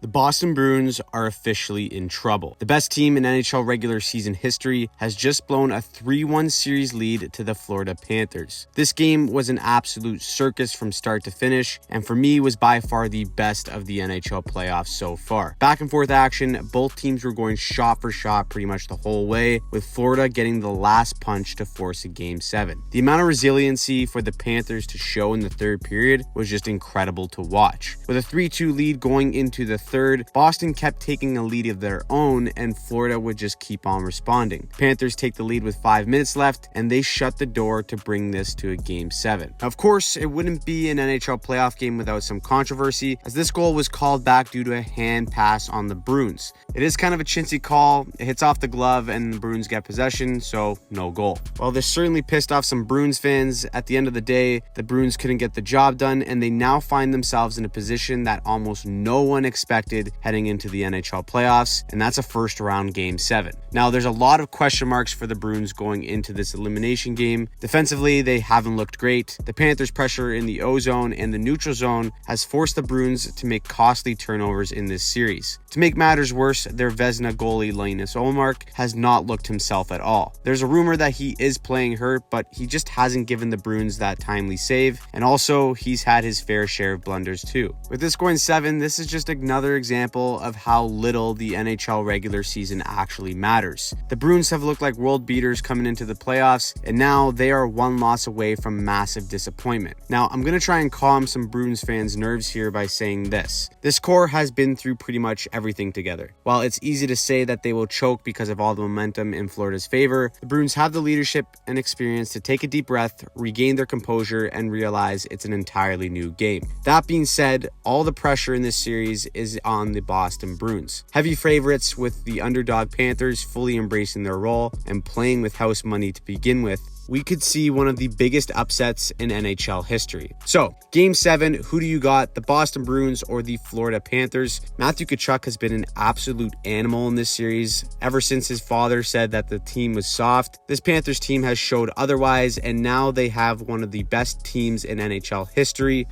The Boston Bruins are officially in trouble. The best team in NHL regular season history has just blown a 3-1 series lead to the Florida Panthers. This game was an absolute circus from start to finish, and for me was by far the best of the NHL playoffs so far. Back and forth action, both teams were going shot for shot pretty much the whole way, with Florida getting the last punch to force a Game 7. The amount of resiliency for the Panthers to show in the third period was just incredible to watch. With a 3-2 lead going into the third, Boston kept taking a lead of their own, and Florida would just keep on responding. Panthers take the lead with 5 minutes left, and they shut the door to bring this to a Game 7. Of course, it wouldn't be an NHL playoff game without some controversy, as this goal was called back due to a hand pass on the Bruins. It is kind of a chintzy call. It hits off the glove, and the Bruins get possession, so no goal. Well, this certainly pissed off some Bruins fans. At the end of the day, the Bruins couldn't get the job done, and they now find themselves in a position that almost no one expected heading into the NHL playoffs, and that's a first round Game 7. Now, there's a lot of question marks for the Bruins going into this elimination game. Defensively, they haven't looked great. The Panthers' pressure in the O zone and the neutral zone has forced the Bruins to make costly turnovers in this series. To make matters worse, their Vezina goalie Linus Ullmark has not looked himself at all. There's a rumor that he is playing hurt, but he just hasn't given the Bruins that timely save, and also he's had his fair share of blunders too. With this going 7, this is just another example of how little the NHL regular season actually matters. The Bruins have looked like world beaters coming into the playoffs, and now they are one loss away from massive disappointment. Now, I'm going to try and calm some Bruins fans' nerves here by saying this. This core has been through pretty much everything together. While it's easy to say that they will choke because of all the momentum in Florida's favor, the Bruins have the leadership and experience to take a deep breath, regain their composure, and realize it's an entirely new game. That being said, all the pressure in this series is on the Boston Bruins. Heavy favorites with the underdog Panthers fully embracing their role and playing with house money to begin with, we could see one of the biggest upsets in NHL history. So, Game 7, who do you got, the Boston Bruins or the Florida Panthers? Matthew Tkachuk has been an absolute animal in this series. Ever since his father said that the team was soft, this Panthers team has showed otherwise, and now they have one of the best teams in NHL history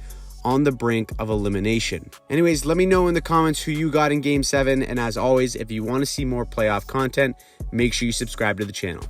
on the brink of elimination. Anyways, let me know in the comments who you got in Game 7, and as always, if you want to see more playoff content, make sure you subscribe to the channel.